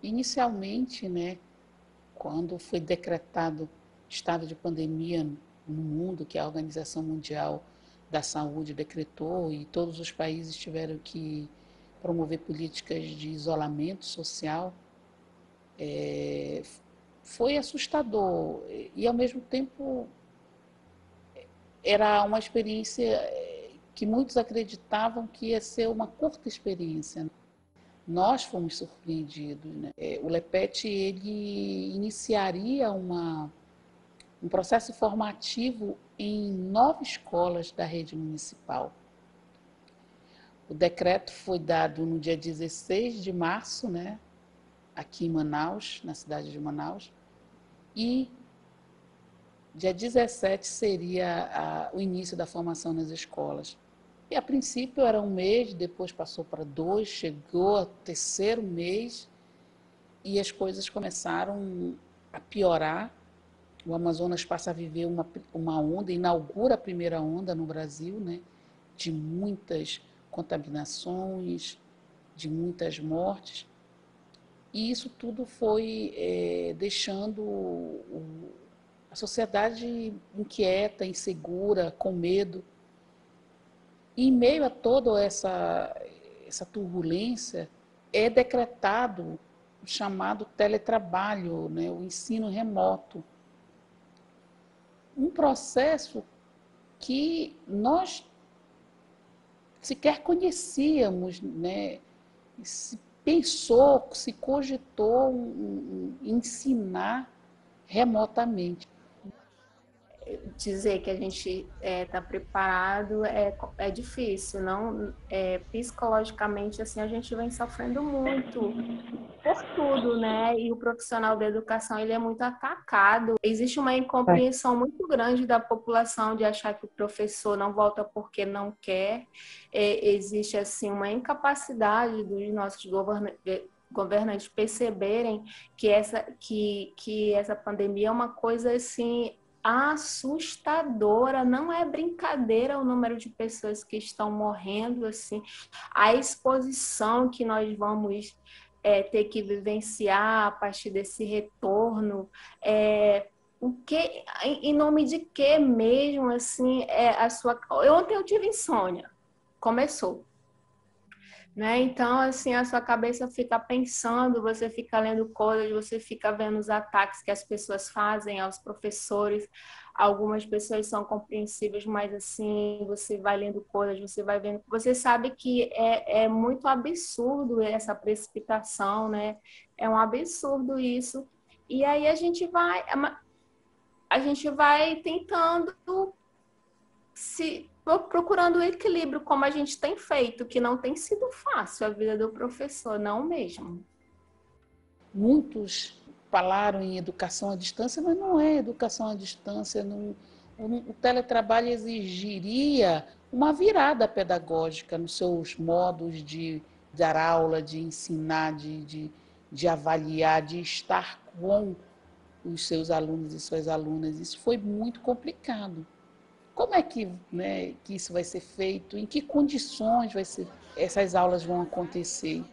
Inicialmente, né, quando foi decretado estado de pandemia no mundo, que a Organização Mundial da Saúde decretou, e todos os países tiveram que promover políticas de isolamento social, foi assustador e, ao mesmo tempo, era uma experiência que muitos acreditavam que ia ser uma curta experiência. Nós fomos surpreendidos, né? O LEPET ele iniciaria um processo formativo em 9 escolas da rede municipal. O decreto foi dado no dia 16 de março, né, aqui em Manaus, na cidade de Manaus, e dia 17 seria o início da formação nas escolas. E a princípio era 1 mês, depois passou para 2, chegou ao 3º mês e as coisas começaram a piorar. O Amazonas passa a viver uma onda, inaugura a primeira onda no Brasil, né, de muitas contaminações, de muitas mortes. E isso tudo foi deixando a sociedade inquieta, insegura, com medo. E, em meio a toda essa turbulência, é decretado o chamado teletrabalho, né, o ensino remoto. Um processo que nós sequer conhecíamos, né? Se pensou, se cogitou em ensinar remotamente. Dizer que a gente está preparado é difícil, não? Psicologicamente, assim, a gente vem sofrendo muito por tudo, né? E o profissional da educação, ele é muito atacado. Existe uma incompreensão muito grande da população de achar que o professor não volta porque não quer. Existe, assim, uma incapacidade dos nossos governantes perceberem que essa pandemia é uma coisa, assim, assustadora, não é brincadeira o número de pessoas que estão morrendo, assim, a exposição que nós vamos ter que vivenciar a partir desse retorno, o que, em nome de que mesmo, assim, ontem eu tive insônia, começou. Né? Então, assim, a sua cabeça fica pensando, você fica lendo coisas, você fica vendo os ataques que as pessoas fazem aos professores. Algumas pessoas são compreensíveis, mas, assim, você vai lendo coisas, você vai vendo. Você sabe que é muito absurdo essa precipitação, né? É um absurdo isso. E aí a gente vai tentando procurando o equilíbrio, como a gente tem feito, que não tem sido fácil a vida do professor, não mesmo. Muitos falaram em educação à distância, mas não é educação à distância. Não, o teletrabalho exigiria uma virada pedagógica nos seus modos de dar aula, de ensinar, de avaliar, de estar com os seus alunos e suas alunas. Isso foi muito complicado. Como é que, né, que isso vai ser feito? Em que condições essas aulas vão acontecer?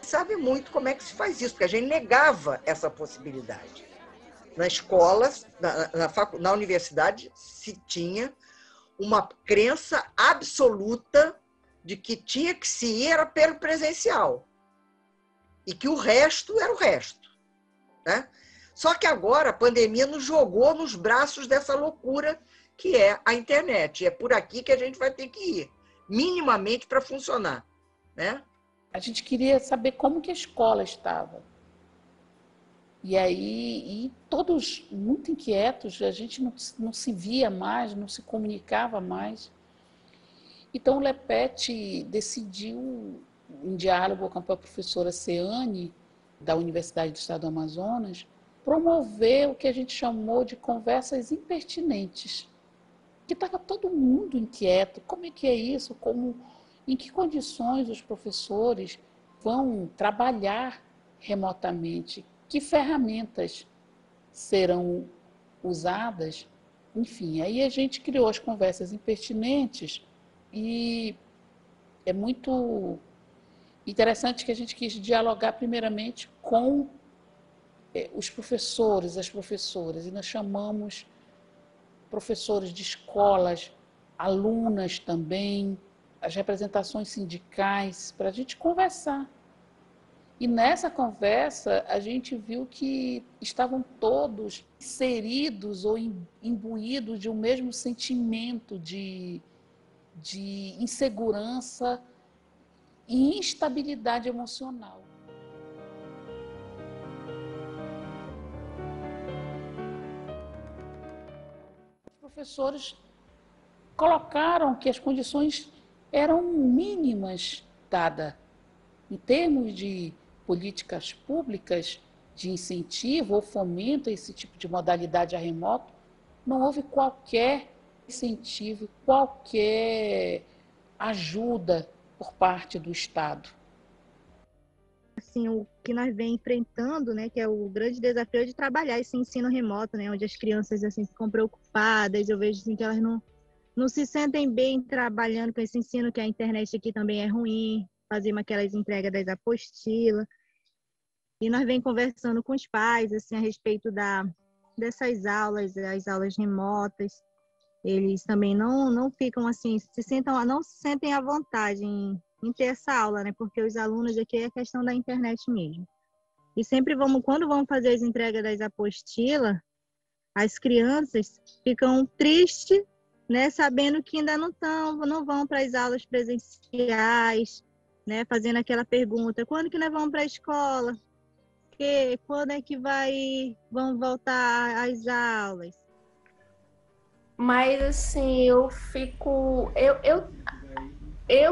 Sabe muito como é que se faz isso, porque a gente negava essa possibilidade. Na escola, na universidade, se tinha uma crença absoluta de que tinha que se ir era pelo presencial e que o resto era o resto, né? Só que agora a pandemia nos jogou nos braços dessa loucura que é a internet. E é por aqui que a gente vai ter que ir, minimamente, para funcionar, né? A gente queria saber como que a escola estava. E aí, todos muito inquietos, a gente não se via mais, não se comunicava mais. Então, o LEPET decidiu, em diálogo com a professora Ceane, da Universidade do Estado do Amazonas, promover o que a gente chamou de conversas impertinentes. Que estava todo mundo inquieto. Como é que é isso? Como Em que condições os professores vão trabalhar remotamente? Que ferramentas serão usadas? Enfim, aí a gente criou as conversas impertinentes e é muito interessante que a gente quis dialogar primeiramente com os professores, as professoras, e nós chamamos professores de escolas, alunas também, as representações sindicais, para a gente conversar. E nessa conversa, a gente viu que estavam todos inseridos ou imbuídos de um mesmo sentimento de insegurança e instabilidade emocional. Os professores colocaram que as condições eram mínimas dadas em termos de políticas públicas de incentivo ou fomento a esse tipo de modalidade a remoto. Não houve qualquer incentivo, qualquer ajuda por parte do Estado. Assim, o que nós vem enfrentando, né, que é o grande desafio de trabalhar esse ensino remoto, né, onde as crianças assim ficam preocupadas, eu vejo assim, que elas não se sentem bem trabalhando com esse ensino, que a internet aqui também é ruim, fazemos aquelas entregas das apostilas. E nós vem conversando com os pais assim a respeito dessas aulas, as aulas remotas. Eles também não ficam assim, não se sentem à vontade em ter essa aula, né? Porque os alunos aqui é questão da internet mesmo. E sempre quando vamos fazer as entregas das apostilas, as crianças ficam tristes, né? Sabendo que ainda não vão para as aulas presenciais, né? Fazendo aquela pergunta: quando que nós vamos para a escola? Quando é que vão voltar às aulas? Mas, assim, eu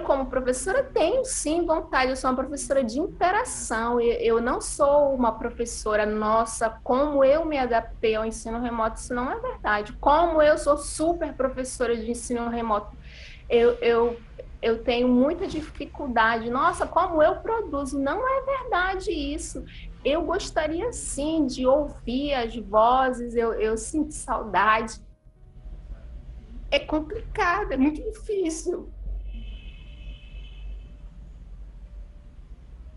como professora tenho sim vontade, eu sou uma professora de interação, eu não sou uma professora, nossa, como eu me adaptei ao ensino remoto, isso não é verdade. Como eu sou super professora de ensino remoto, eu tenho muita dificuldade, nossa, como eu produzo, não é verdade isso. Eu gostaria sim de ouvir as vozes, eu sinto saudade. É complicado, é muito difícil.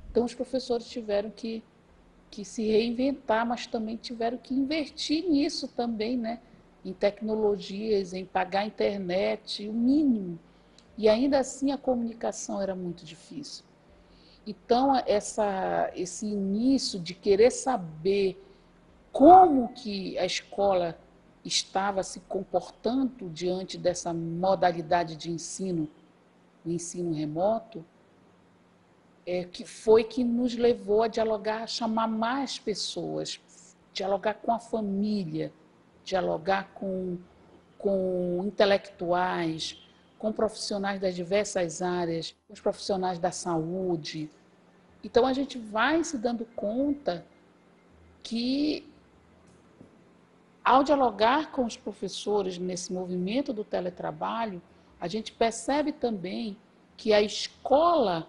Então, os professores tiveram que se reinventar, mas também tiveram que investir nisso também, né? Em tecnologias, em pagar a internet, o mínimo. E ainda assim a comunicação era muito difícil. Então, esse início de querer saber como que a escola estava se comportando diante dessa modalidade de ensino, o ensino remoto, que foi que nos levou a dialogar, a chamar mais pessoas, dialogar com a família, dialogar com intelectuais, com profissionais das diversas áreas, os profissionais da saúde. Então, a gente vai se dando conta que, ao dialogar com os professores nesse movimento do teletrabalho, a gente percebe também que a escola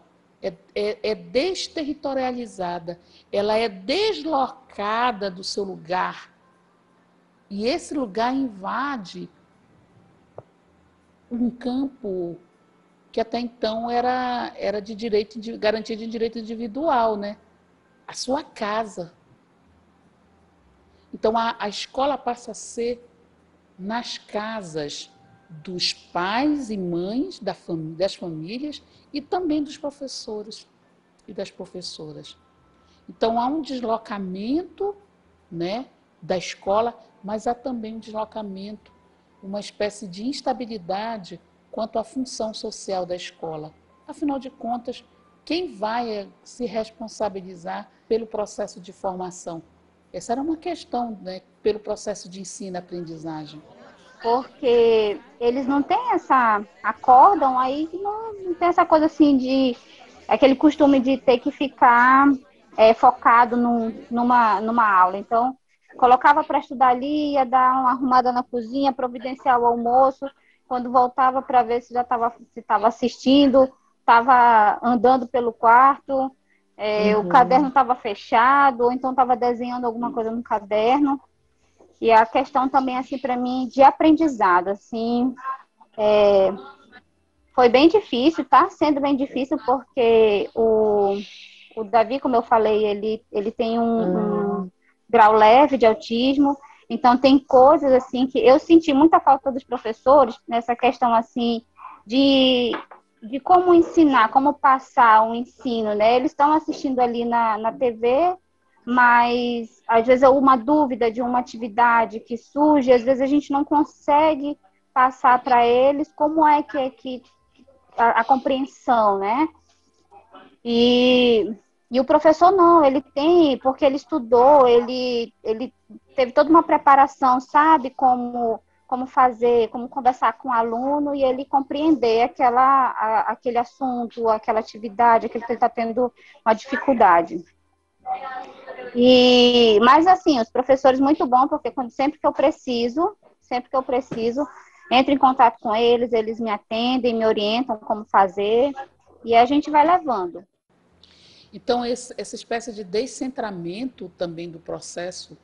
é desterritorializada, ela é deslocada do seu lugar. E esse lugar invade um campo que até então era de direito, de garantia de direito individual, né? A sua casa. Então, a escola passa a ser nas casas dos pais e mães das famílias e também dos professores e das professoras. Então, há um deslocamento, né, da escola, mas há também um deslocamento, uma espécie de instabilidade quanto à função social da escola. Afinal de contas, quem vai se responsabilizar pelo processo de formação? Essa era uma questão, né, pelo processo de ensino-aprendizagem. Porque eles não têm acordam, aí não tem essa coisa assim de, aquele costume de ter que ficar focado numa aula. Então, colocava para estudar ali, ia dar uma arrumada na cozinha, providenciar o almoço, quando voltava para ver se já estava assistindo, estava andando pelo quarto, o caderno estava fechado, ou então estava desenhando alguma coisa no caderno. E a questão também, assim, para mim, de aprendizado, assim, foi bem difícil, tá sendo bem difícil, porque o Davi, como eu falei, ele tem um grau leve de autismo, então tem coisas, assim, que eu senti muita falta dos professores nessa questão, assim, de como ensinar, como passar o ensino, né? Eles estão assistindo ali na TV, mas às vezes é uma dúvida de uma atividade que surge, às vezes a gente não consegue passar para eles como é que a compreensão, né? E o professor não, ele tem, porque ele estudou, ele teve toda uma preparação, sabe, como fazer, como conversar com o aluno e ele compreender aquele assunto, aquela atividade, aquilo que ele está tendo uma dificuldade. Mas assim, os professores muito bons, porque sempre que eu preciso, entro em contato com eles, eles me atendem, me orientam como fazer, e a gente vai levando. Então, essa espécie de descentramento também do processo,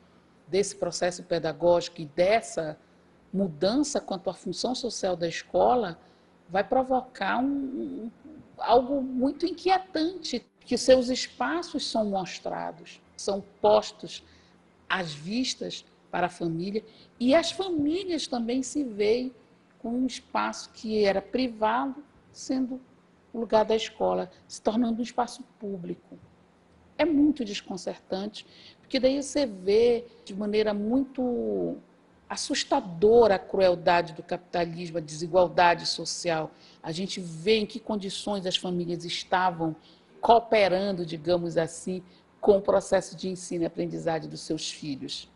desse processo pedagógico e dessa mudança quanto à função social da escola, vai provocar algo muito inquietante, que os seus espaços são mostrados, são postos às vistas para a família, e as famílias também se veem com um espaço que era privado, sendo o lugar da escola, se tornando um espaço público. É muito desconcertante, porque daí você vê de maneira muito assustadora a crueldade do capitalismo, a desigualdade social. A gente vê em que condições as famílias estavam cooperando, digamos assim, com o processo de ensino e aprendizagem dos seus filhos.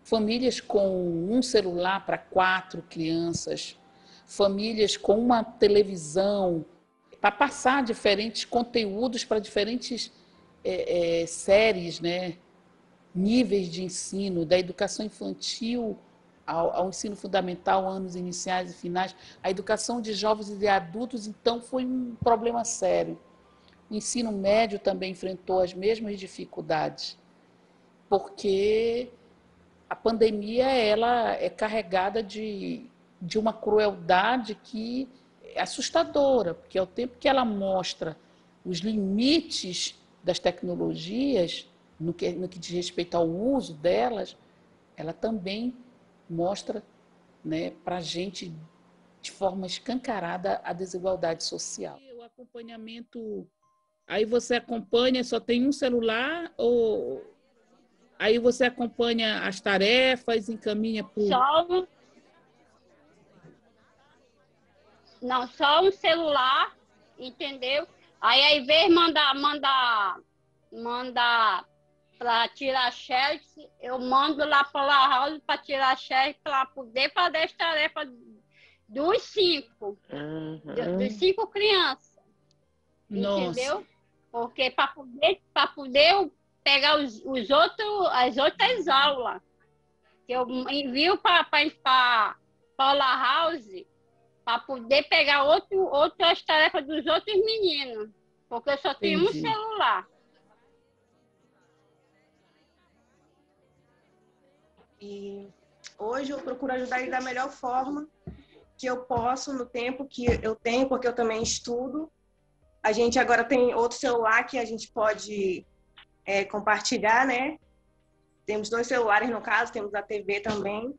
Famílias com um celular para 4 crianças, famílias com uma televisão para passar diferentes conteúdos para diferentes séries, né? Níveis de ensino, da educação infantil ao ensino fundamental, anos iniciais e finais. A educação de jovens e de adultos, então, foi um problema sério. O ensino médio também enfrentou as mesmas dificuldades, porque a pandemia ela é carregada de uma crueldade que é assustadora, porque ao tempo que ela mostra os limites das tecnologias, no que diz respeito ao uso delas, ela também mostra, né, para a gente, de forma escancarada, a desigualdade social. O acompanhamento, aí você acompanha, só tem um celular, ou aí você acompanha as tarefas, encaminha por... Só um celular, entendeu? Aí, ao invés de mandar para tirar xerox, eu mando lá para a house para tirar xerox para poder fazer as tarefas dos 5. Dos 5 crianças. Nossa. Entendeu? Porque para poder pegar as outras aulas, que eu envio para a house, para poder pegar outras tarefas dos outros meninos, porque eu só tenho um celular. E hoje eu procuro ajudar ele da melhor forma que eu posso, no tempo que eu tenho, porque eu também estudo. A gente agora tem outro celular que a gente pode compartilhar, né? Temos 2 celulares, no caso, temos a TV também.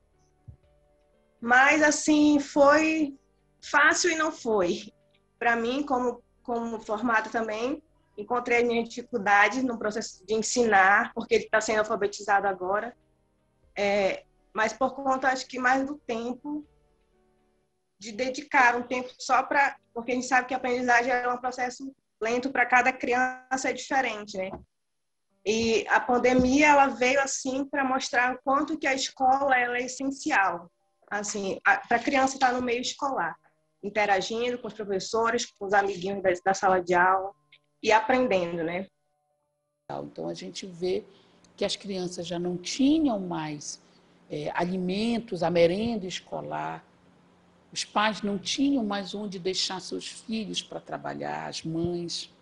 Mas, assim, foi fácil e não foi. Para mim, como formada também, encontrei a minha dificuldade no processo de ensinar, porque ele está sendo alfabetizado agora. Mas por conta, acho que mais do tempo, de dedicar um tempo só para... Porque a gente sabe que a aprendizagem é um processo lento, para cada criança é diferente, né? E a pandemia, ela veio assim para mostrar o quanto que a escola ela é essencial, assim, para a criança estar no meio escolar, interagindo com os professores, com os amiguinhos da sala de aula e aprendendo, né? Então, a gente vê que as crianças já não tinham mais alimentos, a merenda escolar, Os pais não tinham mais onde deixar seus filhos para trabalhar, as mães.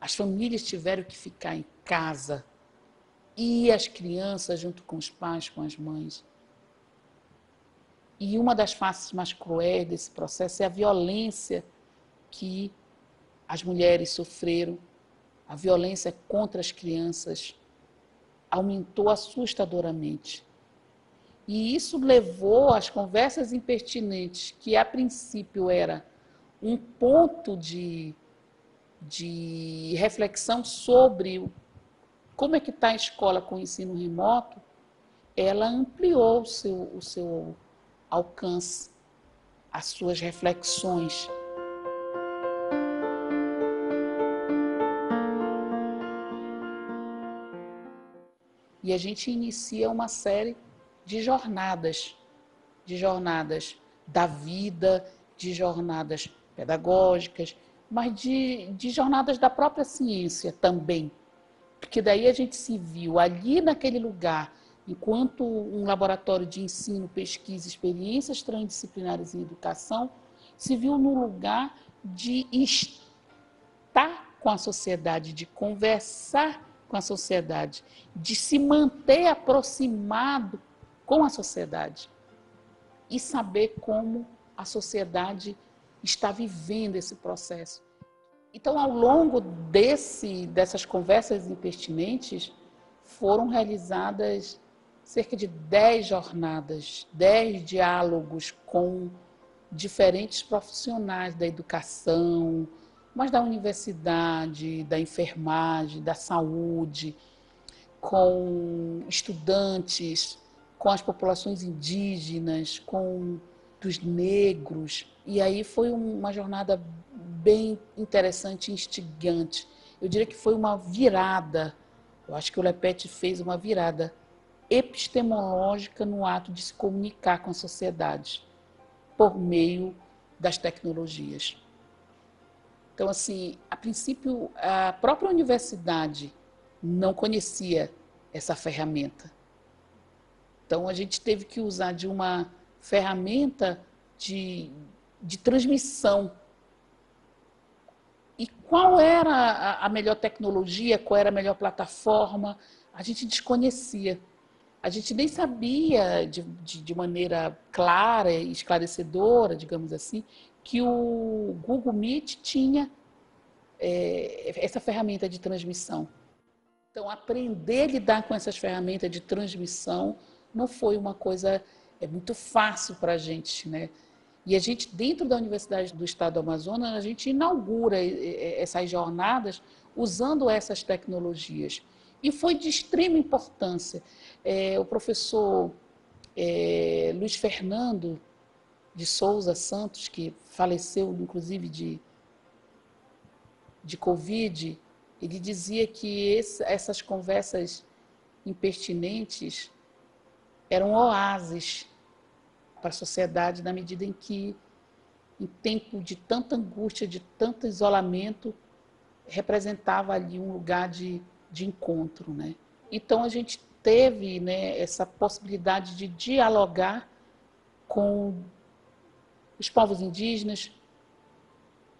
As famílias tiveram que ficar em casa e as crianças junto com os pais, com as mães. E uma das faces mais cruéis desse processo é a violência que as mulheres sofreram. A violência contra as crianças aumentou assustadoramente. E isso levou às conversas impertinentes, que a princípio era um ponto de reflexão sobre como é que está a escola com o ensino remoto, ela ampliou o seu alcance, as suas reflexões. E a gente inicia uma série de jornadas da vida, de jornadas pedagógicas, mas de jornadas da própria ciência também. Porque daí a gente se viu ali naquele lugar, enquanto um laboratório de ensino, pesquisa, experiências transdisciplinares em educação, se viu no lugar de estar com a sociedade, de conversar com a sociedade, de se manter aproximado com a sociedade e saber como a sociedade está vivendo esse processo. Então, ao longo dessas conversas impertinentes, foram realizadas cerca de 10 jornadas, 10 diálogos com diferentes profissionais da educação, mas da universidade, da enfermagem, da saúde, com estudantes, com as populações indígenas, com dos negros. E aí foi uma jornada bem interessante e instigante. Eu diria que foi uma virada. Eu acho que o Lepete fez uma virada epistemológica no ato de se comunicar com a sociedade por meio das tecnologias. Então, assim, a princípio, a própria universidade não conhecia essa ferramenta. Então, a gente teve que usar de uma ferramenta de transmissão. E qual era a melhor tecnologia, qual era a melhor plataforma, a gente desconhecia. A gente nem sabia de maneira clara e esclarecedora, digamos assim, que o Google Meet tinha essa ferramenta de transmissão. Então, aprender a lidar com essas ferramentas de transmissão não foi uma coisa muito fácil para a gente, né? E a gente, dentro da Universidade do Estado do Amazonas, a gente inaugura essas jornadas usando essas tecnologias. E foi de extrema importância. O professor Luiz Fernando de Souza Santos, que faleceu, inclusive, de Covid, ele dizia que essas conversas impertinentes eram oásis para a sociedade, na medida em que, em tempo de tanta angústia, de tanto isolamento, representava ali um lugar de encontro, né? Então, a gente teve, né, essa possibilidade de dialogar com os povos indígenas.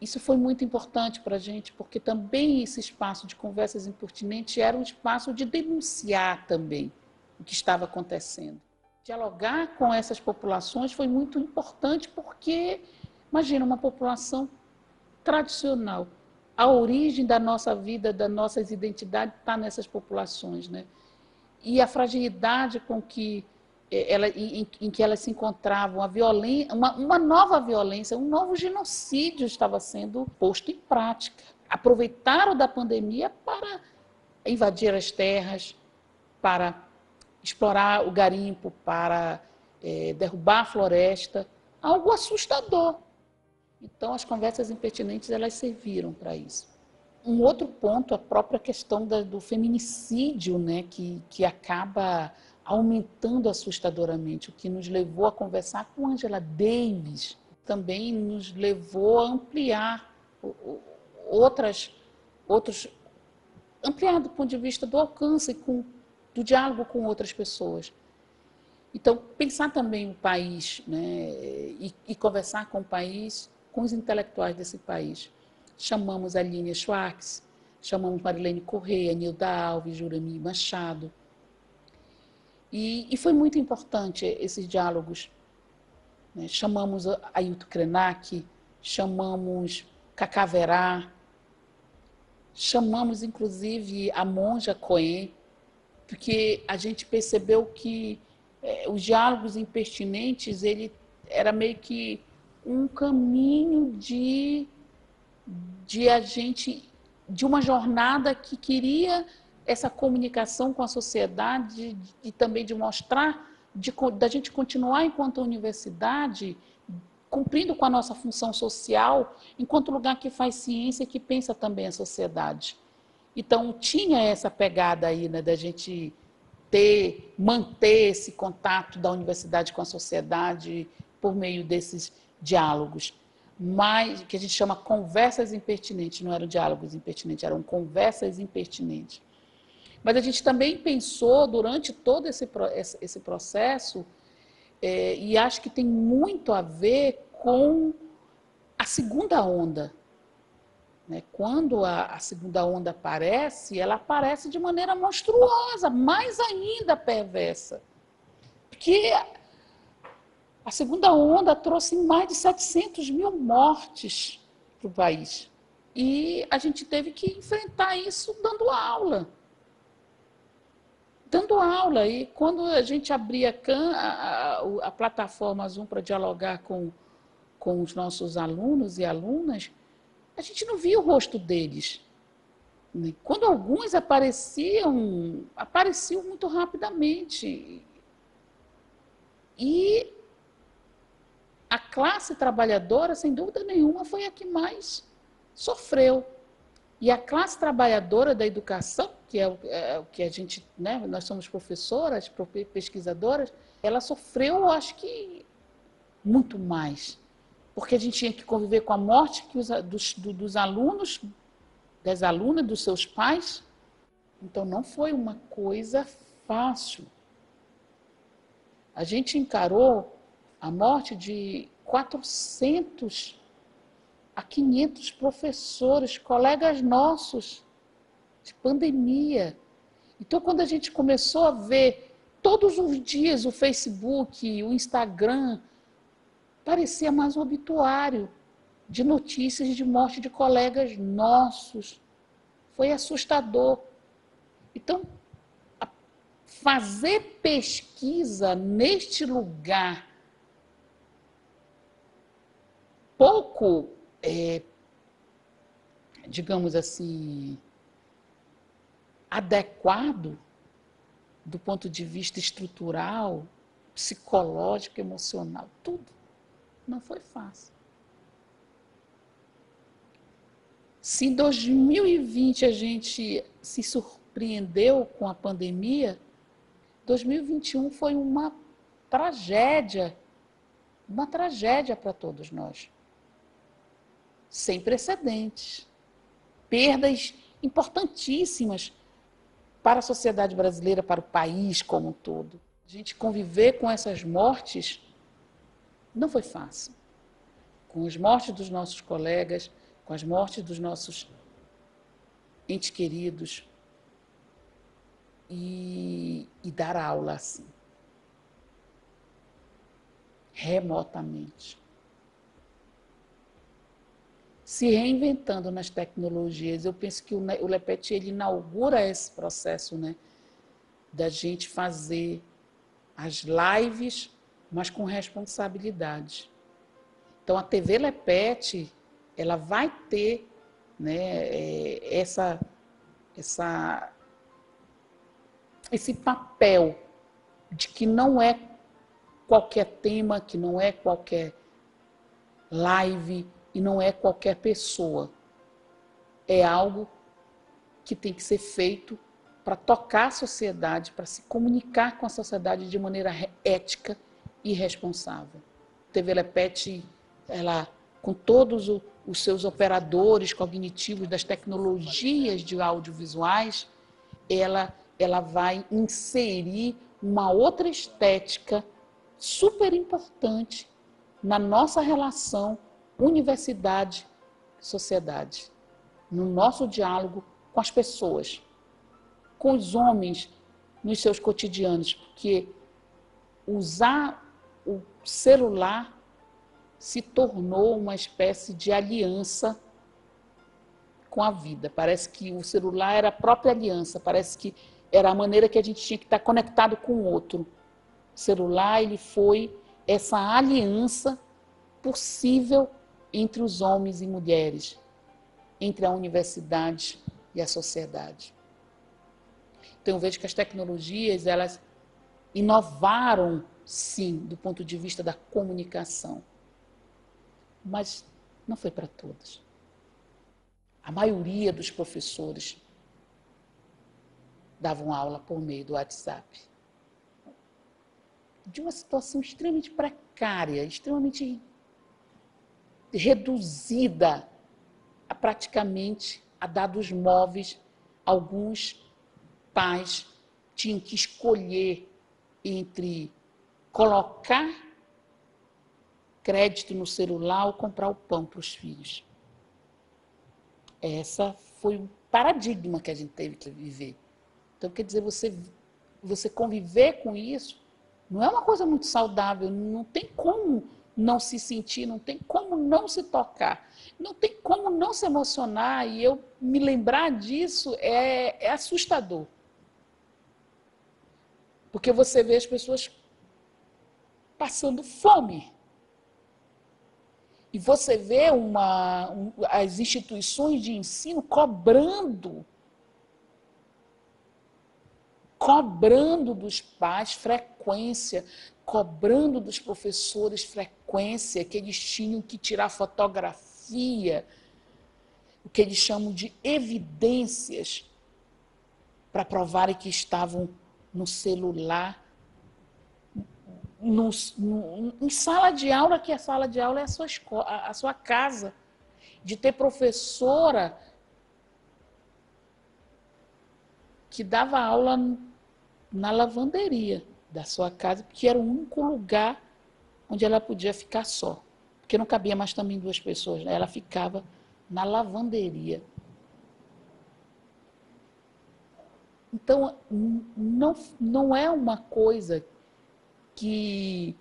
Isso foi muito importante para a gente, porque também esse espaço de conversas impertinentes era um espaço de denunciar também o que estava acontecendo. Dialogar com essas populações foi muito importante porque, imagina, uma população tradicional. A origem da nossa vida, das nossas identidades está nessas populações, né? E a fragilidade com que em que elas se encontravam, a violência, uma nova violência, um novo genocídio estava sendo posto em prática. Aproveitaram da pandemia para invadir as terras, para explorar o garimpo, para derrubar a floresta, algo assustador. Então, as conversas impertinentes, elas serviram para isso. Um outro ponto, a própria questão do feminicídio, né, que acaba aumentando assustadoramente, o que nos levou a conversar com Angela Davis, também nos levou a ampliar ampliar do ponto de vista do alcance, do diálogo com outras pessoas. Então, pensar também o país, né, e conversar com o país, com os intelectuais desse país. Chamamos a Línia Schwartz, chamamos Marilene Correia, Nilda Alves, Jurami Machado. E foi muito importante esses diálogos. Né? Chamamos Ailton Krenak, chamamos Cacá Verá, chamamos, inclusive, a Monja Cohen, porque a gente percebeu que os diálogos impertinentes, ele era meio que um caminho de a gente, de uma jornada que queria essa comunicação com a sociedade e também de mostrar, da gente continuar enquanto universidade, cumprindo com a nossa função social, enquanto lugar que faz ciência e que pensa também a sociedade. Então, tinha essa pegada aí, né, da gente manter esse contato da universidade com a sociedade por meio desses diálogos, mas que a gente chama conversas impertinentes, não eram diálogos impertinentes, eram conversas impertinentes. Mas a gente também pensou durante todo esse processo, e acho que tem muito a ver com a segunda onda. Quando a segunda onda aparece, ela aparece de maneira monstruosa, mais ainda perversa. Porque a segunda onda trouxe mais de 700 mil mortes para o país. E a gente teve que enfrentar isso dando aula. Dando aula. E quando a gente abria a plataforma Zoom para dialogar com os nossos alunos e alunas, a gente não via o rosto deles. Quando alguns apareciam muito rapidamente. E a classe trabalhadora, sem dúvida nenhuma, foi a que mais sofreu. E a classe trabalhadora da educação, que é o que a gente, né, nós somos professoras, pesquisadoras, ela sofreu, acho que, muito mais. Porque a gente tinha que conviver com a morte dos alunos, das alunas, dos seus pais. Então, não foi uma coisa fácil. A gente encarou a morte de 400 a 500 professores, colegas nossos, de pandemia. Então, quando a gente começou a ver todos os dias o Facebook, o Instagram, parecia mais um obituário de notícias de morte de colegas nossos. Foi assustador. Então, fazer pesquisa neste lugar pouco, digamos assim, adequado do ponto de vista estrutural, psicológico, emocional, tudo. Não foi fácil. Se em 2020 a gente se surpreendeu com a pandemia, 2021 foi uma tragédia para todos nós. Sem precedentes. Perdas importantíssimas para a sociedade brasileira, para o país como um todo. A gente conviver com essas mortes não foi fácil. Com as mortes dos nossos colegas, com as mortes dos nossos entes queridos, e dar aula assim, remotamente. Se reinventando nas tecnologias. Eu penso que o LEPET ele inaugura esse processo, né, da gente fazer as lives, mas com responsabilidade. Então, a TV LEPET, ela vai ter, né, esse papel de que não é qualquer tema, que não é qualquer live e não é qualquer pessoa. É algo que tem que ser feito para tocar a sociedade, para se comunicar com a sociedade de maneira ética e responsável. A TV LEPET, ela, com todos os seus operadores cognitivos das tecnologias de audiovisuais, ela vai inserir uma outra estética super importante na nossa relação universidade-sociedade, no nosso diálogo com as pessoas, com os homens nos seus cotidianos, porque usar o celular se tornou uma espécie de aliança com a vida. Parece que o celular era a própria aliança, parece que era a maneira que a gente tinha que estar conectado com o outro. O celular, ele foi essa aliança possível entre os homens e mulheres, entre a universidade e a sociedade. Então, eu vejo que as tecnologias, elas inovaram, sim, do ponto de vista da comunicação, mas não foi para todos. A maioria dos professores davam aula por meio do WhatsApp. De uma situação extremamente precária, extremamente reduzida a praticamente a dados móveis. Alguns pais tinham que escolher entre colocar crédito no celular ou comprar o pão para os filhos. Essa foi o paradigma que a gente teve que viver. Então, quer dizer, você conviver com isso não é uma coisa muito saudável, não tem como não se sentir, não tem como não se tocar, não tem como não se emocionar, e eu me lembrar disso é assustador. Porque você vê as pessoas passando fome. E você vê as instituições de ensino cobrando dos pais frequência, cobrando dos professores frequência, que eles tinham que tirar fotografia, o que eles chamam de evidências, para provarem que estavam no celular, em sala de aula, que a sala de aula é a sua casa, de ter professora que dava aula na lavanderia da sua casa, porque era o único lugar onde ela podia ficar só, porque não cabia mais também duas pessoas, né? Ela ficava na lavanderia. Então, não é uma coisa que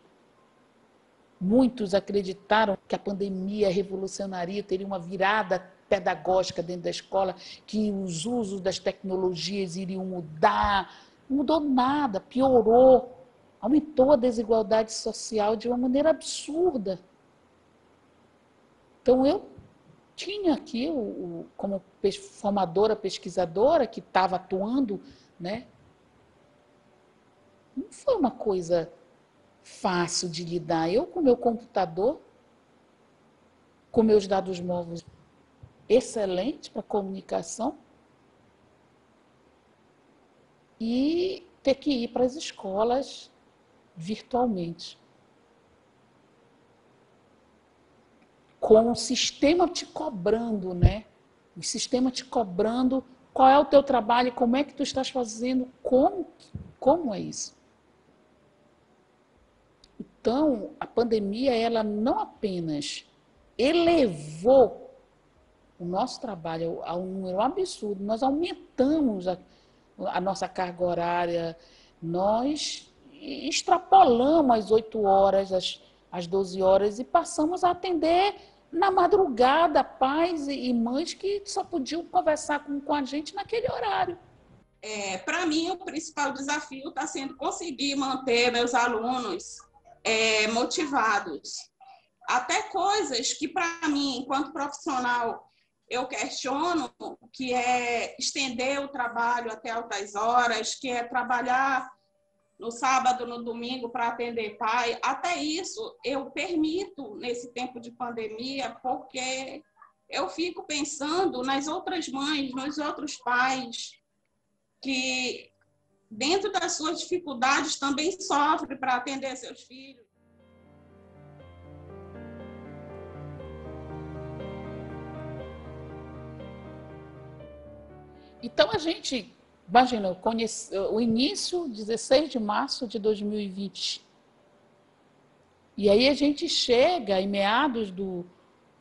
muitos acreditaram que a pandemia revolucionaria, teria uma virada pedagógica dentro da escola, que os usos das tecnologias iriam mudar. Não mudou nada, piorou, aumentou a desigualdade social de uma maneira absurda. Então, eu tinha aqui, como formadora, pesquisadora, que estava atuando, né? Não foi uma coisa fácil de lidar. Eu, com meu computador, com meus dados móveis excelentes para comunicação, e ter que ir para as escolas virtualmente. Com o sistema te cobrando, né? O sistema te cobrando qual é o teu trabalho, como é que tu estás fazendo, como é isso? Então, a pandemia, ela não apenas elevou o nosso trabalho a um número absurdo, nós aumentamos a nossa carga horária, nós extrapolamos as 8 horas, as 12 horas e passamos a atender na madrugada pais e mães que só podiam conversar com a gente naquele horário. Para mim, o principal desafio está sendo conseguir manter meus alunos motivados. Até coisas que, para mim, enquanto profissional, eu questiono, que é estender o trabalho até altas horas, que é trabalhar no sábado, no domingo, para atender pai. Até isso eu permito nesse tempo de pandemia, porque eu fico pensando nas outras mães, nos outros pais, que dentro das suas dificuldades também sofrem para atender seus filhos. Então, a gente Imagina, eu conheci o início, 16 de março de 2020. E aí a gente chega em meados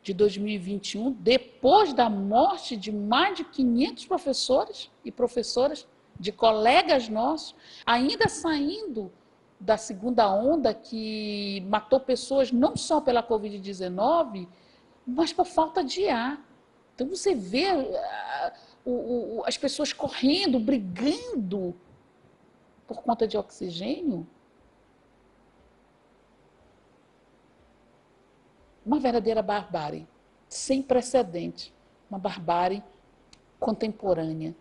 de 2021, depois da morte de mais de 500 professores e professoras, de colegas nossos, ainda saindo da segunda onda que matou pessoas não só pela Covid-19, mas por falta de ar. Então você vê as pessoas correndo, brigando por conta de oxigênio. Uma verdadeira barbárie, sem precedente, uma barbárie contemporânea.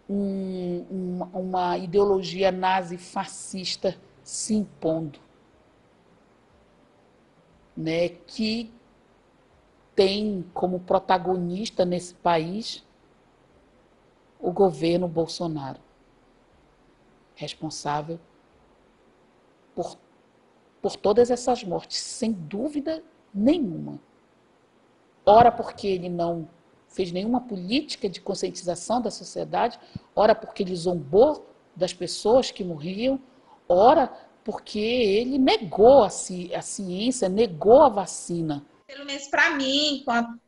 Uma ideologia nazi-fascista se impondo, né, que tem como protagonista nesse país o governo Bolsonaro, responsável por todas essas mortes, sem dúvida nenhuma. Ora porque ele não fez nenhuma política de conscientização da sociedade, ora porque ele zombou das pessoas que morriam, ora porque ele negou a ciência, negou a vacina. Pelo menos para mim, enquanto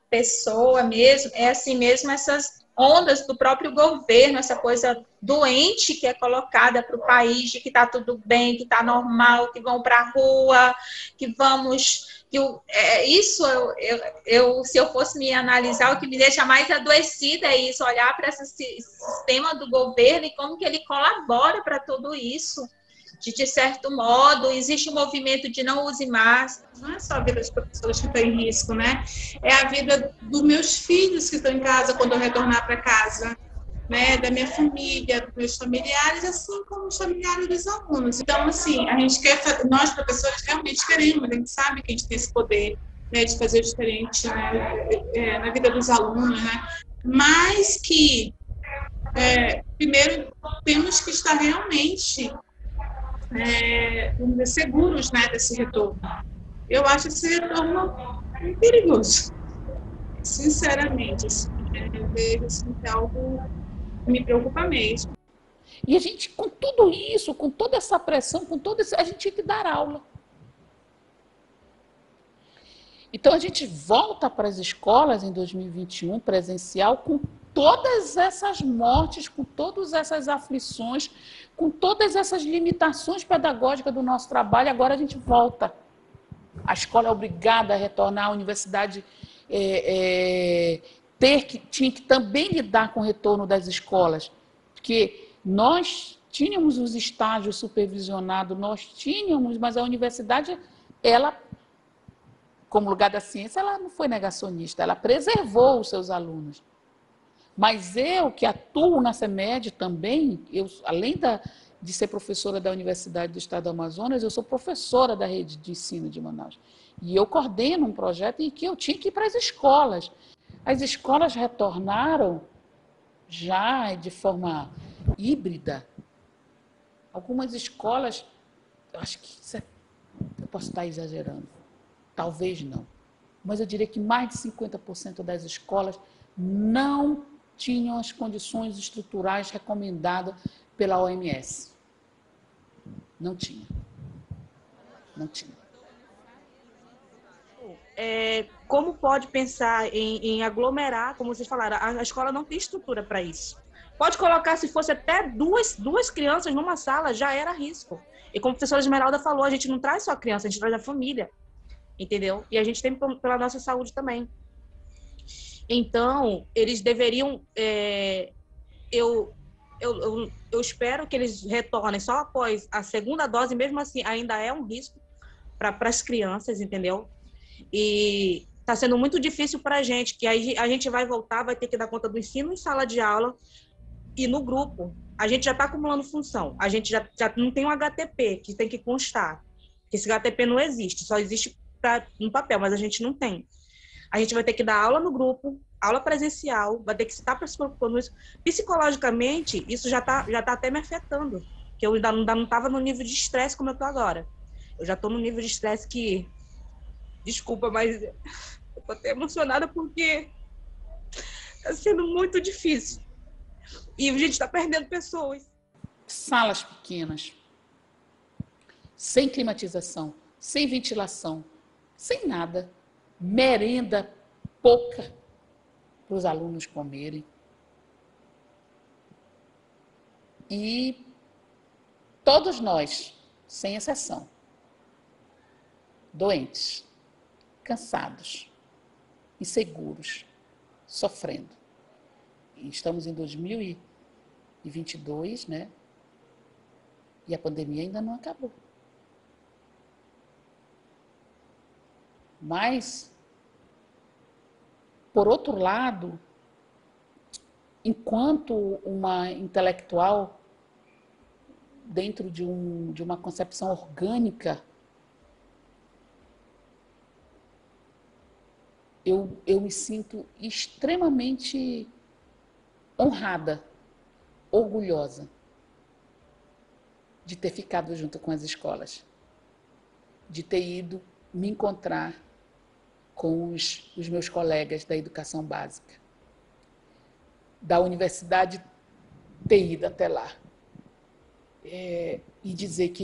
pessoa mesmo, é assim mesmo essas ondas do próprio governo, essa coisa doente que é colocada para o país, de que está tudo bem, que está normal, que vão para a rua, que vamos... se eu fosse me analisar, o que me deixa mais adoecida é isso, olhar para esse sistema do governo e como que ele colabora para tudo isso. De certo modo, existe um movimento de não use máscara. Não é só a vida das pessoas que estão em risco, né? É a vida dos meus filhos que estão em casa quando eu retornar para casa, né? Da minha família, dos meus familiares, assim como os familiares dos alunos. Então, assim, a gente quer, nós professores realmente queremos, a gente sabe que a gente tem esse poder, né, de fazer diferente, né, na vida dos alunos, né? Mas que, primeiro, temos que estar realmente seguros, né, desse retorno. Eu acho esse retorno perigoso, sinceramente. Eu vejo assim, que é algo que me preocupa mesmo. E a gente, com tudo isso, com toda essa pressão, com todo isso, a gente tinha que dar aula. Então a gente volta para as escolas em 2021, presencial, com todas essas mortes, com todas essas aflições, com todas essas limitações pedagógicas do nosso trabalho. Agora a gente volta. A escola é obrigada a retornar, a universidade tinha que também lidar com o retorno das escolas, porque nós tínhamos os estágios supervisionados, nós tínhamos, mas a universidade, ela, como lugar da ciência, ela não foi negacionista, ela preservou os seus alunos. Mas eu, que atuo na CEMED também, além de ser professora da Universidade do Estado do Amazonas, eu sou professora da rede de ensino de Manaus. E eu coordeno um projeto em que eu tinha que ir para as escolas. As escolas retornaram já de forma híbrida. Algumas escolas, acho que eu posso estar exagerando, talvez não, mas eu diria que mais de 50% das escolas não tinham as condições estruturais recomendadas pela OMS. Não tinha. Não tinha. Como pode pensar em aglomerar, como vocês falaram, a escola não tem estrutura para isso. Pode colocar, se fosse até duas crianças numa sala, já era risco. E como a professora Esmeralda falou, a gente não traz só a criança, a gente traz a família, entendeu? E a gente tem pela nossa saúde também. Então, eles deveriam... Eu espero que eles retornem só após a segunda dose, mesmo assim, ainda é um risco para as crianças, entendeu? E está sendo muito difícil para a gente, que aí a gente vai voltar, vai ter que dar conta do ensino em sala de aula e no grupo. A gente já está acumulando função, a gente já não tem um HTP, que tem que constar. Esse HTP não existe, só existe no papel, mas a gente não tem. A gente vai ter que dar aula no grupo, aula presencial, vai ter que estar se preocupando com isso. Psicologicamente, isso já tá até me afetando, que eu ainda não estava no nível de estresse como eu estou agora. Eu já estou no nível de estresse que... Desculpa, mas eu estou até emocionada porque Está sendo muito difícil. E a gente está perdendo pessoas. Salas pequenas, sem climatização, sem ventilação, sem nada. Merenda pouca para os alunos comerem. E todos nós, sem exceção, doentes, cansados, inseguros, sofrendo. E estamos em 2022, né? E a pandemia ainda não acabou. Mas, por outro lado, enquanto uma intelectual, dentro de uma concepção orgânica, eu me sinto extremamente honrada, orgulhosa de ter ficado junto com as escolas, de ter ido me encontrar com os meus colegas da educação básica, da universidade, ter ido até lá e dizer que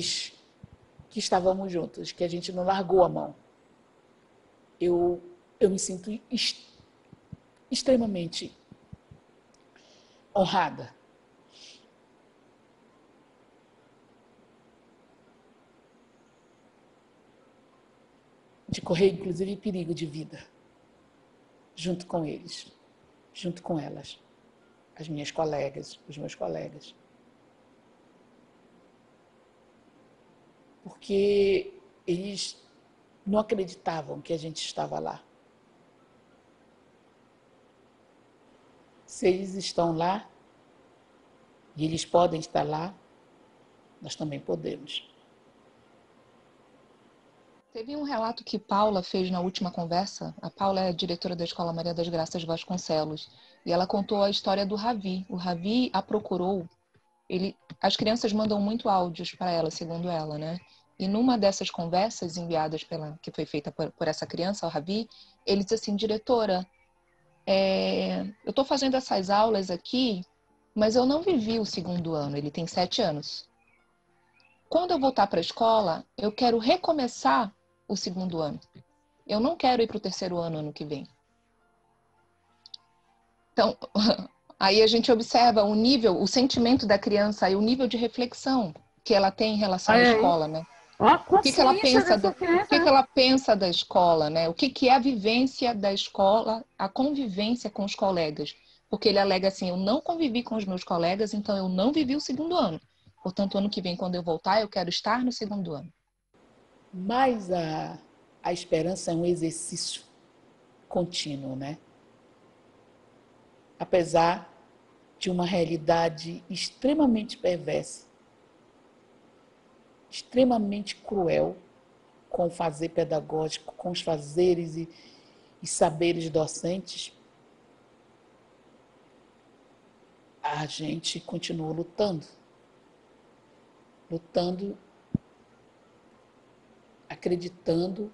estávamos juntos, que a gente não largou a mão. Eu me sinto extremamente honrada. De correr, inclusive, perigo de vida, junto com eles, junto com elas, as minhas colegas, os meus colegas. Porque eles não acreditavam que a gente estava lá. Se eles estão lá, e eles podem estar lá, nós também podemos. Teve um relato que Paula fez na última conversa. A Paula é a diretora da Escola Maria das Graças Vasconcelos. E ela contou a história do Ravi. O Ravi a procurou. As crianças mandam muito áudios para ela, segundo ela, né? E numa dessas conversas enviadas que foi feita por essa criança, o Ravi, ele disse assim: diretora, eu estou fazendo essas aulas aqui, mas eu não vivi o segundo ano. Ele tem 7 anos. Quando eu voltar para a escola, eu quero recomeçar o segundo ano. Eu não quero ir para o terceiro ano que vem. Então, aí a gente observa o sentimento da criança e o nível de reflexão que ela tem em relação à escola, né? O que ela pensa da escola, né? O que é a vivência da escola, a convivência com os colegas. Porque ele alega assim: eu não convivi com os meus colegas, então eu não vivi o segundo ano. Portanto, ano que vem, quando eu voltar, eu quero estar no segundo ano. Mas a esperança é um exercício contínuo, né? Apesar de uma realidade extremamente perversa, extremamente cruel, com o fazer pedagógico, com os fazeres e saberes docentes, a gente continua lutando, acreditando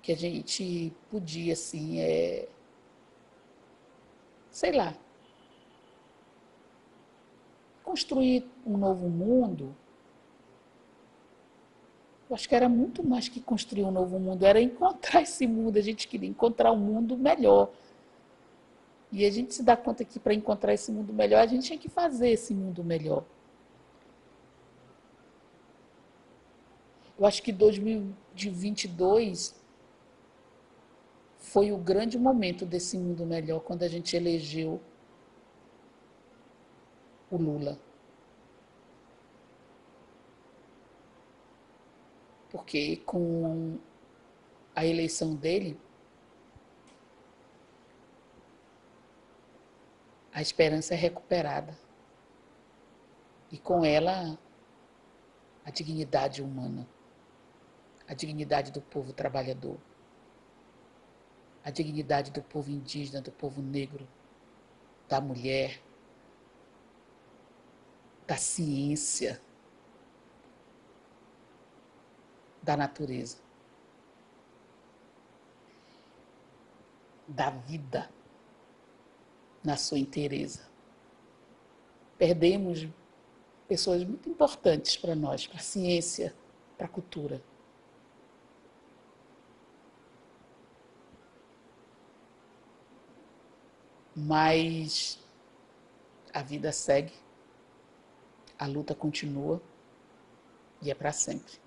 que a gente podia, assim, sei lá, construir um novo mundo. Eu acho que era muito mais que construir um novo mundo, era encontrar esse mundo. A gente queria encontrar um mundo melhor. E a gente se dá conta que para encontrar esse mundo melhor, a gente tinha que fazer esse mundo melhor. Eu acho que 2022 foi o grande momento desse mundo melhor, quando a gente elegeu o Lula. Porque com a eleição dele, a esperança é recuperada. E com ela, a dignidade humana, a dignidade do povo trabalhador, a dignidade do povo indígena, do povo negro, da mulher, da ciência, da natureza, da vida. na sua inteireza. Perdemos pessoas muito importantes para nós, para a ciência, para a cultura. Mas a vida segue, a luta continua e é para sempre.